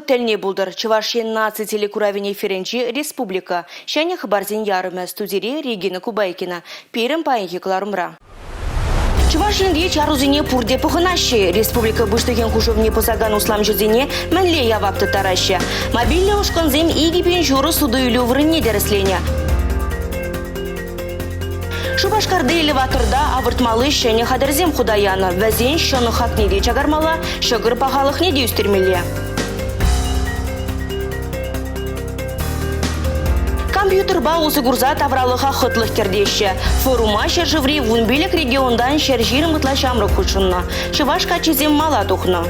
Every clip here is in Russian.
телне булдыр. Чувашин наци телекуравине ференчи республика. Шәне хабарзин ярымы студири Регина Кубайкина. Перім паенхи кларумра. Чувашин речь арузине пурде поханащи. Республика быштыген хушевне посаган услам жезине мәнле явапты тараща. Мобильный ушканзем игипен журы суду үлі врынне дәрісления. Шубашкарды элеваторда авыртмалы шәне хадырзем худаяны. Вәзен шоны хак неде чагармала, шығыр пахалық неде үстермелі. Компьютер баусы гурза тавралыға хытлық кердеші. Форума шержеври вунбелек региондан шержиры мытла шамры хучынна. Шывашка чезем мала тухна.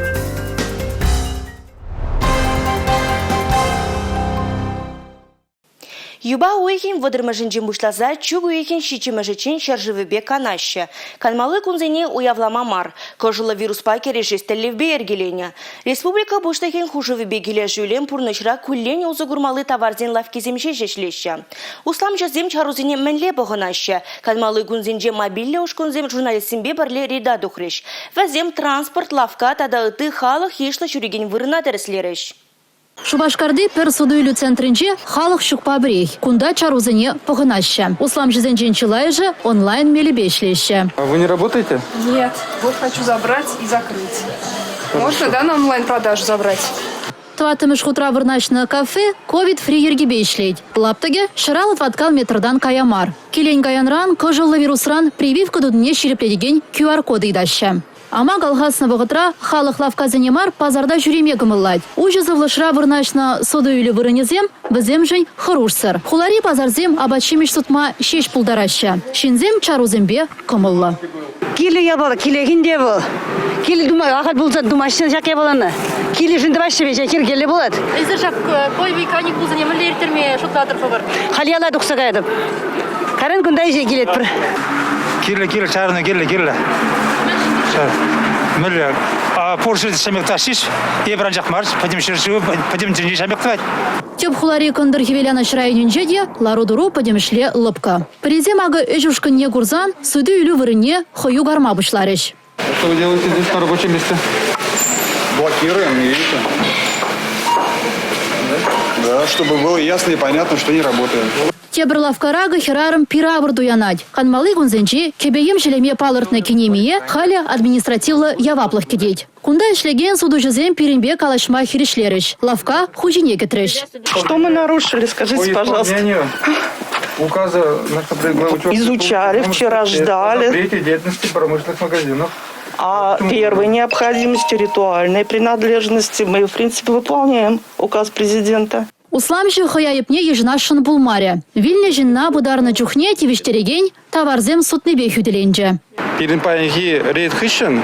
Юба уйхин водырмажынжин бушлаза, чуг уйхин шичимажычин шержевебе канаще. Канмалы кунзене уявлама мар. Кожылы вируспа керешестелевбе ергелене. Республика буштахин хужевебе геле жюлен пурнышра куллене узыгурмалы товарзен лавкиземше жешлеще. Услам жазем чарузене мәнле бұғынаще. Канмалы кунзенже мобилле ушкунзем журналистимбе бірле реда духреш. Вазем транспорт лавка тада ыты халық ешлы жүреген вырына дәріслереш. Шубашкарды пер судуйлю центринче халық шукпа брей. Кунда чарузыне погынаща. Услам жизенчен чилайже онлайн мелебешлеще. А вы не работаете? Нет. Вот хочу забрать и закрыть. Можно, да, на онлайн-продажу забрать? Тватымыш хутра вырначна кафе ковид-фри ергебешлейд. Лаптыге шыралыт ваткал метрдан каямар. Келень каянран кожылы вирусран прививка дудне ширепледеген QR-коды идаща. Ама галхасна вғытра халық лавказыне мар пазарда жүреме гымыллайд. Ужызы влышра вырначна соды үйлі вырынезем, бізем жын хырушсыр. Хулари пазарзем абачимеш сутма шеш пулдараща. Шинзем чарузембе кымылла. Килі я бала, килегінде бұл. Килі думай, ағат бұлза думашын жақ я баланы. Килі жынды башы бе жәкер келі болады. Әзір жақ қой вейканик бұлза немілі ертерме шуттадыр фабар. Қалияла дұқса қайдым. Қарын күндай же келет бір. Килі, чарыны, килі. Мөлі, поршы шамек ташиш, ебран жақ марш, падим шыршығы, падим жынжи шамек твайд. Теп хулари кындыр хевеляна шырайынынже де лару-дуру падимшле лыпка. Президем ағы өжушкінне гурзан, суды үйлі вырыне хою гарма бұшларыш. Что вы делаете здесь на рабочем месте? Блокируем, видите? Да, чтобы было ясно и понятно, что не работает. Тебір лавкарага херарым пирабыр дуянад. Ханмалы гунзенчи кебеем желеме палыртны кенемие халя административлы яваплых кедеть. Кунда ишлеген суду жезем пиренбе калашма хиришлерыш. Лавка хужине кетрыш. Что мы нарушили, скажите, пожалуйста? Указа Изучали, вчера ждали. Запрете деятельности промышленных магазинов. А первой необходимости, ритуальной принадлежности мы, в принципе, выполняем указ президента. Усламши хаяйпне ежнашын булмаре. Вильне жинна бударны чухне тивиштереген таварзем сутнебе хюделенже. Перед паенхи рейд хыщен,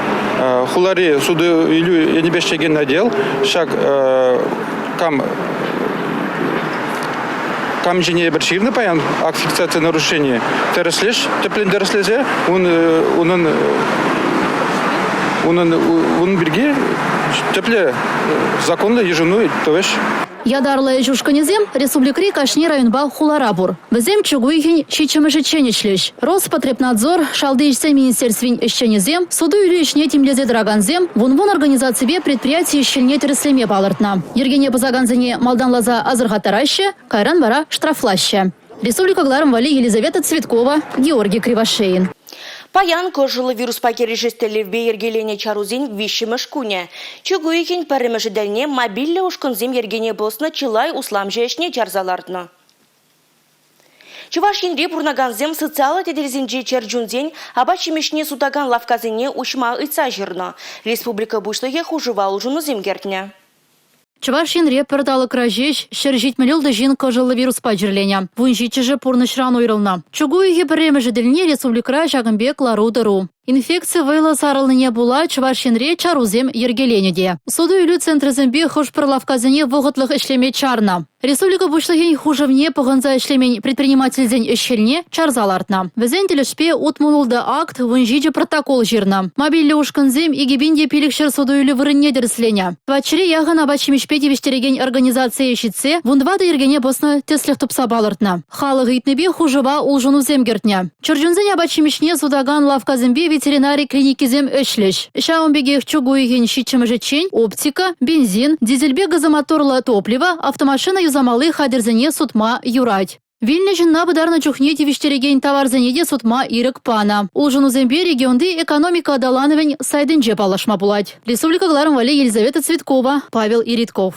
хулари суды илю янебешчеген надел, шаг кам жіне бірширны паян акт фиксации нарушения. Тереслеш, теплен тереслезе, он берге тепле законно ежену товеш. Ядарлы жушканезем республикри кашни районба хуларабур. Бізем чугуйхин чичимышеченечлеш. Роспотребнадзор шалды ишсе министерствин ишченезем, суду или ишне тимлезе драганзем, вун организации предприятий ишчельне тереслеме балыртна. Ергене базаганзене малданлаза азырхатараще, кайран бара штрафлаще. Республика Гларом Вали Елизавета Цветкова, Георгий Кривошеин. Паян кожылы вируспа керешестелевбе ергелене чарузин вишимыш куне. Чугуйхин парымыжыдальне мобилле ушкунзем ергене босна чилай услам жешне чарзалартна. Чувашин репурнаганзем социалы теделзинже черджунзень абачимешне сутаган лавказине ушма ыца жирна. Республика бушлыге хужывал жунузем гертня. Чувашин репердалы кражеш, шержить мелилды жин кожылы вируспа жерленя. Вунжичеже пурнышран уйрылна. Чугуйге премежедельне республикра жагымбек лару-дыру. Инфекция вейла сарылыне була Чувашинре чарузем ергеленеде. Суду үйлі центрізімбе хуш пырлавказыне вғытлық ішлеме чарна. Республика бушлыген хужевне пығынза ішлемень предпринимательзен ішшелне чарзалартна. Візен телешпе утмулылды акт вунжиджи протокол жирна. Мобильлі ушкынзем игебинде пилікшер суду үйлі вырынне дерсленя. Твачыре яғын абачимешпе девіштереген организация ешітсе, вундвады ергене босны теслех тупса балыртна. Халық итнебе хужева улжуну земгертня. Чыржунзен абачимешне судаган лавказымбе ветеринарий клиникизем эшлеш. Шаумбегех чугуйген щичемежечень, оптика, бензин, дизельбе газомоторлы топливо, автомашина юзамалы хадерзене сутма юрать. Вильне жинна быдарна чухне тивиштереген товарзенеде сутма ирек пана. Улжын узембе регионды экономика адалановень сайденже палашма булать. Республика Гларом Вали Елизавета Цветкова, Павел Иритков.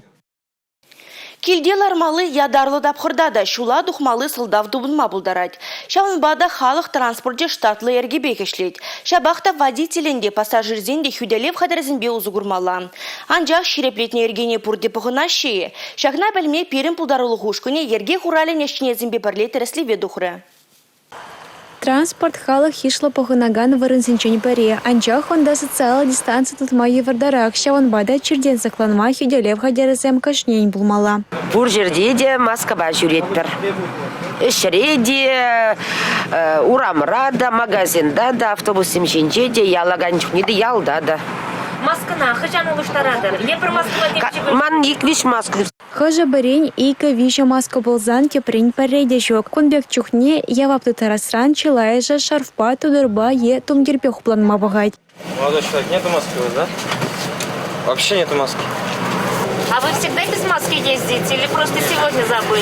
Килделар малы ядарлы дапхырдада, шула духмалы сылдав дубынма булдарать. Шавынбада халық транспорте штатлы эргебе кешлет. Шабахта водителенде пассажирзенде хюделев хадерзенбе узугурмала. Анжақ ширеплетне ергене пурде пұғына шее. Шақна бәлме перін пулдарылы хушкыне ерге хурален ешченезімбе бірлет рәслеве дұхры. Транспорт халық хишло похынаган вырынсенчен паре. Анчах онда социал дистанция тутма евардарак. Шаванбада черден закланма хюделев хадерзем кашнень булмала. Бур жерде де маскаба жүреттір. Ішреде, урамрада, магазинда да, автобусым женде де, ялаган чухнеде ялда да. Маскына, хыжан улыштарадыр. Епір маскыла демчі Ман еквиш маска. Хыжа барень ика виша маска болзан кепрень парейде жок. Кунбек чухне явапты тарасран чилайжа шарфпа тудырба е тумдерпех планма багать. Молодой человек, нету маски у вас, да? Вообще нету маски. А вы всегда без маски ездите или просто сегодня забыли?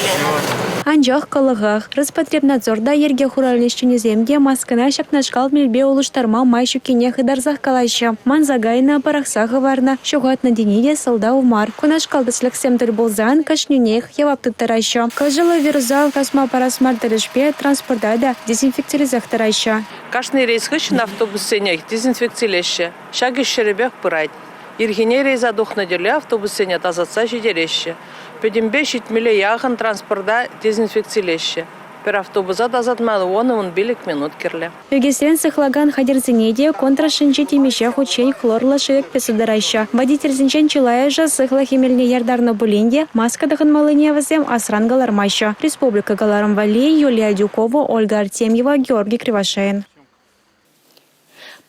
Анжах калыгах. Роспотребнадзорда ерге хуралнещине земде маскына шакнашкал мельбе улыштарма майшу кенех и дарзах калайша. Манзагайна парахсаха варна. Шугат на дениде солда умар. Кунашкал дысляксем болзан кашнюнех явапты тарайша. Кажала вирузал касма парасмар дарышпе транспортада дезинфекциялизах тарайша. Кашный рейс хыщен автобусе нех дезинфекциялеще. Шаги шеребех пырать. Иргене рейза духнадерле автобусе не тазатса жидереще. Педембе щитмеле яхан транспорта дезинфекциялеще. Пер автобуса тазатмалы он билик минут керле. Югесен сыхлаган хадерзенеде контрашинче темеше хучень хлорлы шеек песударайша. Водитель зинчен чилайжа сыхла химельне ярдарна булинде маска дыханмалыне вазем асрангалар майша. Республика Галаром Вали, Юлия Дюкова, Ольга Артемьева, Георгий Кривошеин.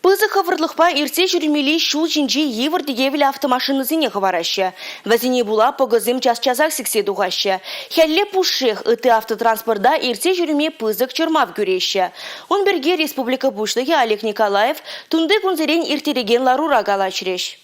Пызы хавырлықпа ирсе жүрмелей шул жинжи евір дегевілі автомашинызыне хавараща. Вазине була погызым час-часақ сіксе дуғаща. Хәлле пушшех ыты автотранспорда ирсе жүрме пызык чырмав көреща. Он берге республика бушлығы Олег Николаев тунды күнзерен иртереген ларура галачреш.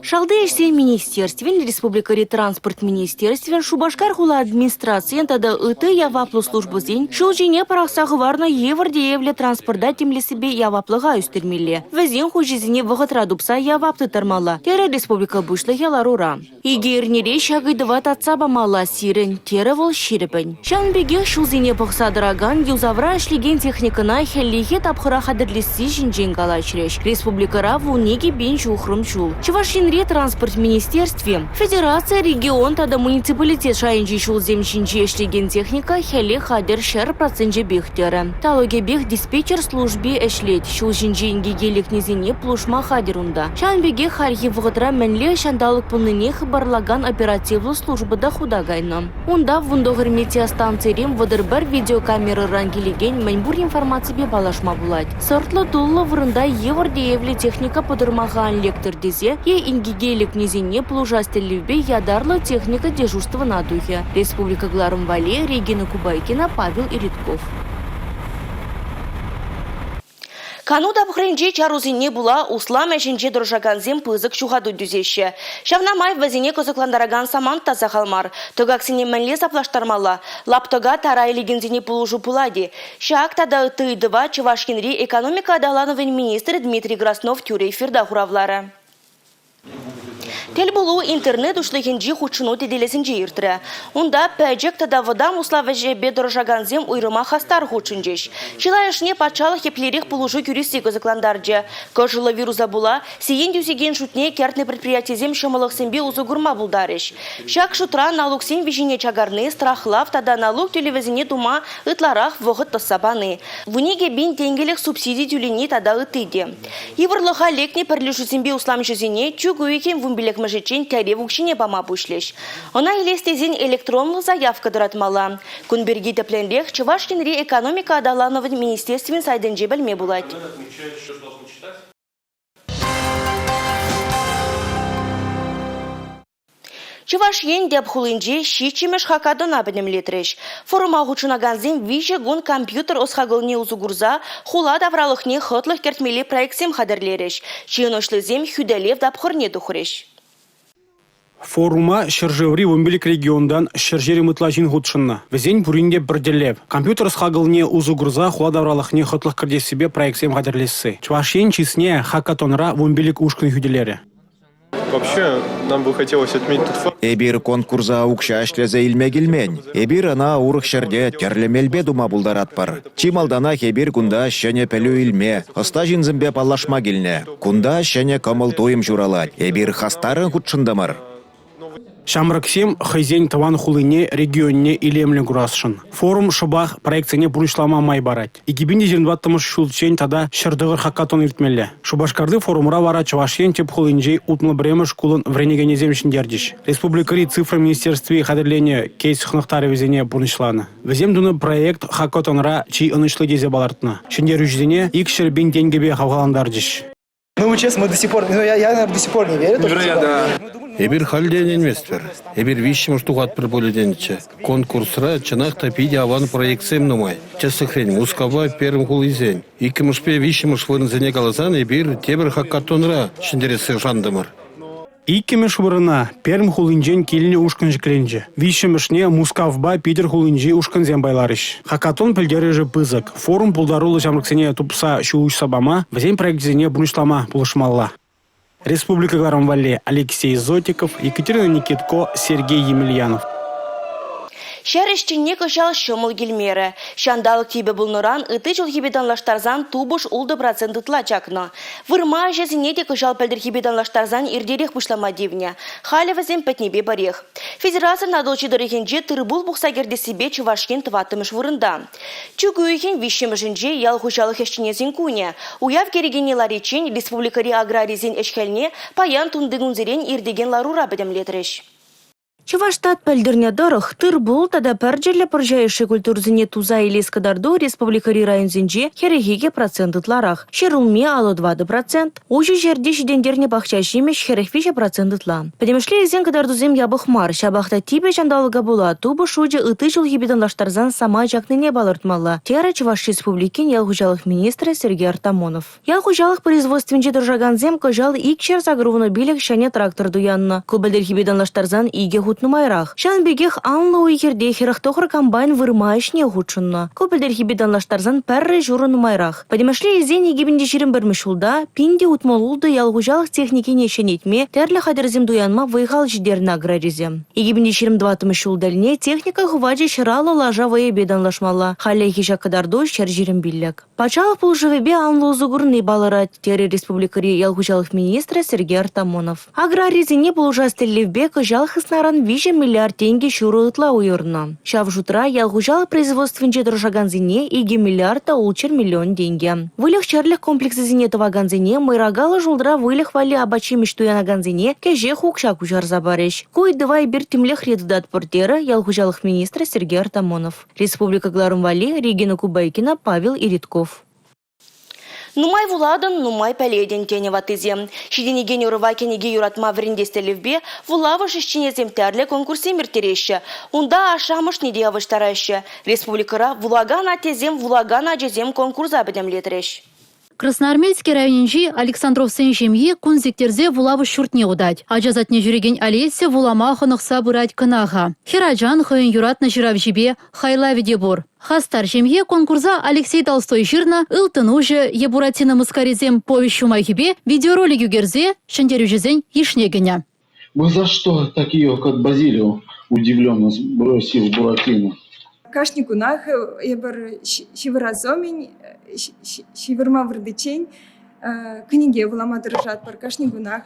Шалды эшсен министерствен, республикари транспорт министерствен, Шубашкар хула администрациян тада ыты яваплы службу зен, шыл жине парақсағы варна евірде евле транспорда темле себе яваплыға үстермелі. Вазен хужизіне вғытра дупса явапты тармала. Тері республика бұшлығы ларура. Игернере шағыдыва татса бамала сирен, тері вол ширіпін. Шанбеге шыл зене бұқсадыраган юзавра эшлеген техникына хәллеге тапқыра қадырлесі жинжен галачреш. Республикара вулнеге бен жухрым чул. Чувашинре транспорт министерстве, федерация, регион, тада муниципалитет шайынжи шул земшинчи эшлеген техника хәле хадер шер проценте бехтері. Талоге бех диспетчер службе эшлет, шул жинжи ингегелік незіне плушма хадерунда. Шанбеге хархи вғытра мәнле шандалық пулныне хабарлаган оперативлы службада худагайны. Унда вундоғыр метеостанциярем вадырбар видеокамеры рангелеген мәнбур информация балашма булать. Сортлы дуллы вырында еврдеевле техника подырмаған лектор дезе, е ингигейлік незіне плужастелевбе ядарлы техника дежурства на духе. Республика Гларом Вали, Регина Кубайкина, Павел Иритков. Кануда бхренджи чарузине була услам әшінче дұржаганзем пызык чуғаду дүзеші. Шавнамай вазине козыкландараган саман таза қалмар. Тогаксине мәнле заплаштармала. Лаптога тарайлигензине пулужу пулади. Шак тада тыйдыва Чувашкинри экономика адалановын министр Дмитрий Краснов тюре эфирда хуравлары. Тел булу интернет ушлыгенжи хучыну теделесінжі иртірі. Онда пәджек тада вадам уславэжі бедорожаганзем уйрыма хастар хучынжеш. Чилайышне пачалық еплерек пулужу юристи козыкландарджы. Кожылы вируза була, сиен дюзеген шутне кертны предприятизем шымылық сенбе узугурма булдарыш. Шак шутра налугсен вежине чагарны, страхлав тада налуг тюлевезіне дума ытларах вғыт тосабаны. Вунеге бен тенгелек субсидий тюлени тада ытыде. Еврлыға лекне пірлішу сенбе услам жүзіне чугуекен вумбелек мажечен тәрев ұқшыне бама бұшлеш. Она елестезен электронлы заявка дұратмала. Күнберге тепленрек Чувашкинри экономика адалановын министерствен сайден жебілме бұлайды. Чуваш ен деп хулинже щичимеш хакадона бенемлетреш. Форума гучунаганзем виже гун компьютер осхагылне узугурза хула давралыхне хотлых кертмели проектсем хадерлереш. Чиеношлезем хюделев дапхорне духреш. Форума шыржеври вымбелик региондан шыржери мытлажин гудшынна. Везень буринде бірделев. Компьютер схагылне узугурза хула давралыхне хотлых кірде себе проектсем хадерлесі. Чувашен чисне хакатонра вымбелик ушкын хюделері. Вообще, нам бы хотелось отметить тот факт. Эбир конкурса укшашлезе илмегилмень. Эбир ана урых шерде терлемелбе дума булдарат пар. Чималдана хебир кунда шене пелю илме. Остажин зімбе палашма гилне. Кунда шене камыл тойым журалать. Эбир хастарын худшындамар. Шамраксем хызень таван хулыне регионне илемле гурасшын. Форум шыбах проекцияне буришлама май барать. Игибинде 20 шулчен тада шырдығыр хакатон иртмелле. Шубашкарды форумра вара чавашен теп хулынжей утмы бремеш кулын вренегене земшін дердиш. Республикари цифра министерстве хадерлене кейс хнықтары везене бурнышланы. Везем дуны проект хакатонра чий ынышлы дезе балартына. Шендер үждене икшер бен тенгебе хавгаландардиш. Ну, честно, мы до сих пор, я до сих пор не верю. Невероятно. Эбир халден инвестор. Эбир вишим штугат приболеденче. Конкурсра чанах тапиди аван проектсем нумай. Часыхрень мускава первым хулизень. Икимышпе вишимыш вырнзене галазан эбир тебір хаккатонра шендересі жандымыр. Иккеме шубырына перм хулинжен келіне ушкын жікленже. Вишемішне мускавба пидер хулинжи ушкын зембайларыш. Хакатон пілдері жы пызык. Форум пулдарулы жамрыксене тупса шуыш сабама, візен проектзене бунышлама пулышмалла. Республика Гларамвале Алексей Зотиков, Екатерина Никитко, Сергей Емельянов. Шәріштінне кышал шымыл келмері. Шандалық тебе бұл нұран үті жыл хебедан лаштарзан тубыш улды процент ұтла чакны. Вырма жезіне де кышал пәлдір хебедан лаштарзан ирдерек бұшлама девне. Халі візен пәтнебе барех. Федерация надолчы дұрыхенже тұрбул бұқсагерде себе чувашкен тыватымыш вырында. Чүгүйхен вишемішінже ял хұшалық ештінезін күне. Уяв керегене ларечен республикари аграризен эшкелне паян тундығын ирдеген ларура бәдемлетреш. Чувашстат пәлдірне дұрық, тыр бұл тада пәрджерлі піржайшы культурзіне туза елес кадарду республикари районзінже херегеге проценттыларақ. Шерулме алы 20%, ожы жерде жидендерне бақча жемеш херехвеше проценттла. Пәдемішле езен кадардузем ябық мар, шабақта тибе жандалыға бола, тубы шуджы ыты жыл ебеден лаштарзан сама жақныне балыртмалла. Тера Чуваш республикин ялғужалық министрі Сергей Артамонов. Ялғужалық производственже дұржаганзем кожал икшер загрувны билік шане трактор дуянна. Көбелдер ебеден лаштарзан иге нумайрах. Шан бегех анлы уйгерде херахтохыр комбайн вырмайшне худшынна. Көпілдер хибедан лаштарзан пәррі журы нумайрах. Падемашле езен егебінде жирен бірмішулда, пинде утмалулды ялғужалық техникене шенетме, тәрлі қадырзем дуянма вайғал жидерін аграризем. Егебінде жирен 20 дәліне техника хываджи шыралы лажа вайы бедан лашмалла. Халя хиша кадарду шер жирен биллек. Пачалық бұл живебе анлы узугурны баларат, тері республикари ялғужалық министрі Сергей Артамонов. Аграризене бұл жастелевбе кыжалық ыснаран 5 миллиард тенге шурытла уйырна. Шав жутра ялгужал производственче дұржаганзине 2 миллиарда улчер миллион деньги. Вылих чарлих комплексызине таваганзине майрагалы жулдра вылих вали абачи миштуянаганзине кеже хукша кужар забарыш. Куй давай бир тимлех реддат портера ялгужалых министра Сергей Артамонов. Республика Гларамвали, Регина Кубайкина, Павел Иритков. Нумай вуладын, нумай пәледен тені ватызем. Шиденеген юрыва кенеге юратма врендестелевбе, вулавы шешченезем тәрлі конкурсе мертереші. Унда ашамыш неде авыштарайшы. Республикара вулаган атезем, вулаган ажезем конкурса бәдемлетреш. Красноармейский районинжи Александров сенжемье кунзиктерзе вулавы шуртне удать. Ажазатне жүреген Олесе вулама хынықса бұрать кынаға. Хираджан хойын юратны жирав жибе хайла видебур. Хастар жемье конкурса Алексей Толстой жирна ылтын уже ебуратина мыскаризем повещу майхибе видеоролик югерзе шендерю жизнь ишнегеня. Вы за что так ее, как Базилио, удивленно бросил Буратино? Кашни гунах, ебер шивразомень, шиверма врдечень, книге вулама держат пар кашни гунах,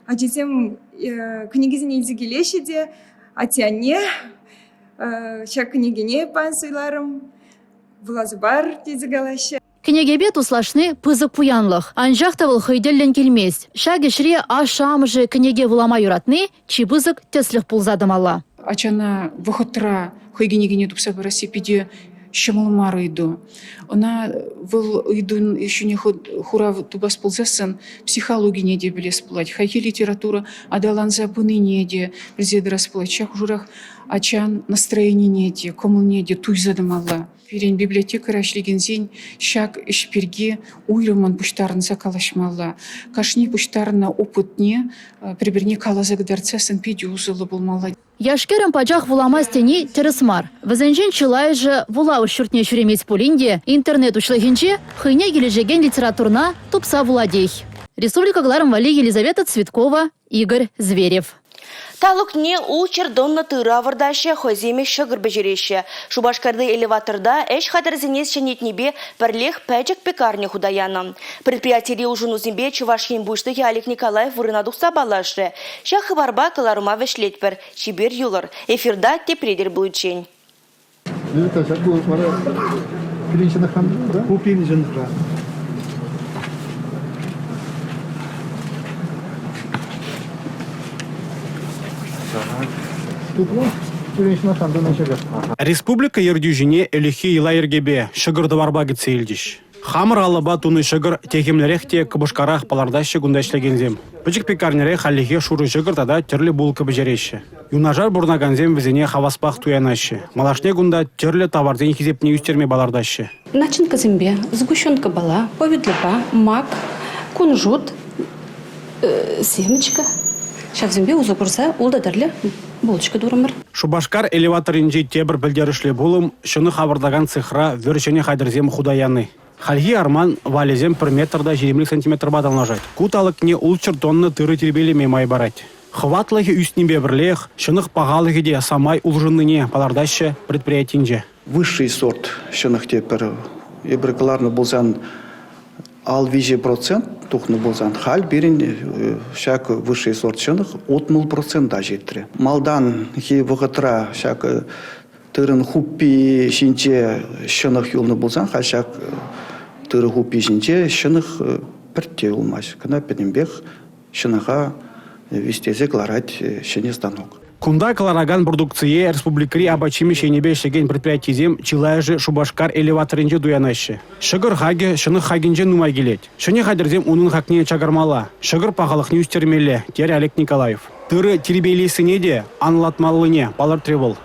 а детям книги за ней зигелещеде, а тяне, ща книгине пансуйларым, влазбар дезигалаще. Кенегебе туслашны пызык пуянлых. Анжақтавыл хойделлен келмес. Шагешре ашамжы кенеге вулама юратны, чибызык теслих пулзадымалла. Ачана вахотра хойгенегене тупса бараси пиде шымылмар үйду. Она был үйдун еще не хура тубас ползасын психология не де білес булать. Хайки литература адаланза пыны не де білзе дырас булать. Чак журах ачан настроение не де, комыл не де туй задымалла. Перен библиотека рашлеген зень шак ишперге уйрыман пуштарынса калашмалла. Кашни пуштарына опытне приберне калазагдарцасын педи узылы болмалла. Яшкерем пачах вулама стени тересмар. Вазенжен чилай же вула ушуртне шуремец полинде, интернет учлыгинче, хыйне кележеген литературна тупса вуладей. Республика Гларом Вали, Елизавета Цветкова, Игорь Зверев. Талукне у чердонна тыра вардаще хоземе шыгыр бежереще. Шубашкарды элеваторда эш хадырзенес шенетнебе перлех пәчек пекарне худаяна. Предприятие ужин узимбе Чувашин буштыхи Олег Николаев вырына духса балашы. Шахы барба каларума вешлетпер, чибер юлар. Эфирда тепредер булычень. Республика ердюжине элихи илайыргебе шыгырды барба гитсе илдиш. Хамыр алыба туны шыгыр техемлерехте кыбышкарах палардашы гундашлегензем. Пычык пекарнере халихе шуры шыгыр тада терлі булкы бежереші. Юнажар бурнаганзем візене хаваспах туянашы. Малашне гунда терлі товарден хизепне үстерме балардашы. Начинка зембе, сгущенка бала, повидлепа, мак, кунжут, семечка. Шак зембе узу курса, улда дарле, булочка дурамыр. Шубашкар элеваторинжи тебір білдерішлі болым, шыны хабардаган цихра вөршене хайдырзем худаяны. Хальги арман валезем per метрда 20 сантиметр бадалнажать. Куталық не улчыр тонны тыры тербелеме май барать. Хватлығы үстінбе бірлех, шынық пағалығы де самай улжынныне палардашы предприятинже. Высший сорт шынық тепір ебіркаларны болсан ал 20% тухны болсан хал берін шак высший сорт шынық 30% да жеттірі. Малдан хи вғытыра шак тырын хуппи шинче шынық юлны болсан хал шак тыры хуппи шинче шынық піртте олмаш. Кына пенембек шыныға вестезе кларать шыне станок. Кунда калараган продукция республикари абачими шенебе шеген предприятизем чилайжы Шубашкар элеваторинже дуянашы. Шыгыр хаге шыны хагинже нумай келет. Шыне хадерзем унын хакне чагармала. Шыгыр пағалық не үстермелі, дер Олег Николаев. Тыры теребейлесіне де анлатмалыне балар требол.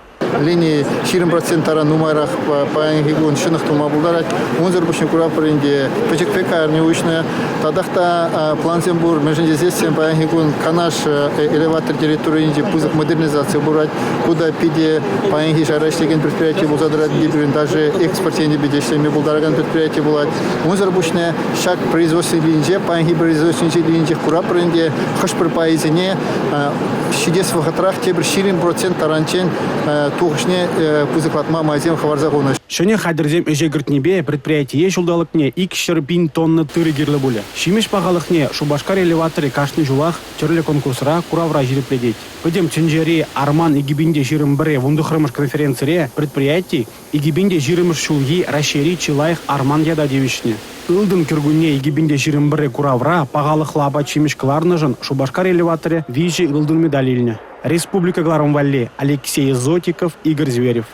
Линии 20% нумайрах паянгигун шынық тума булдарать. Онзер бушин кура паренде печек пекарни учная. Тадахта планзембур между здесь паянгигун канаш элеватор территории пузык модернизации бурать. Куда пиде паянги жараштеген предприятие булзадрать гидрин даже экспортение бедешлями булдараган предприятие булать. Онзер бушная шаг производственной линии паянги производственной линии кура паренде хашпыр паизине шидес в хатрах тебр 20% таранчен тухшне пузыклатма майзем хаварзагуна. Шыне хадерзем эжегіртнебе предприятие жулдалыкне 2,5 тонны тыры герлі буле. Шимеш пағалықне Шубашкар элеваторы кашны жулах түрлі конкурсыра куравра жирепледет. Пөдем чынжере арман игибинде жирым бірі вундухрымыш конференцире предприятий игибинде жирымыш шулги рашери чилайх арман яда девишне. Илдын кіргүнне игибинде жирым бірі куравра пағалық лаба чимешкаларны жын Шубашкар элеваторы вижи илдын медалильне. Республика Гларом Вали, Алексей Зотиков, Игорь Зверев.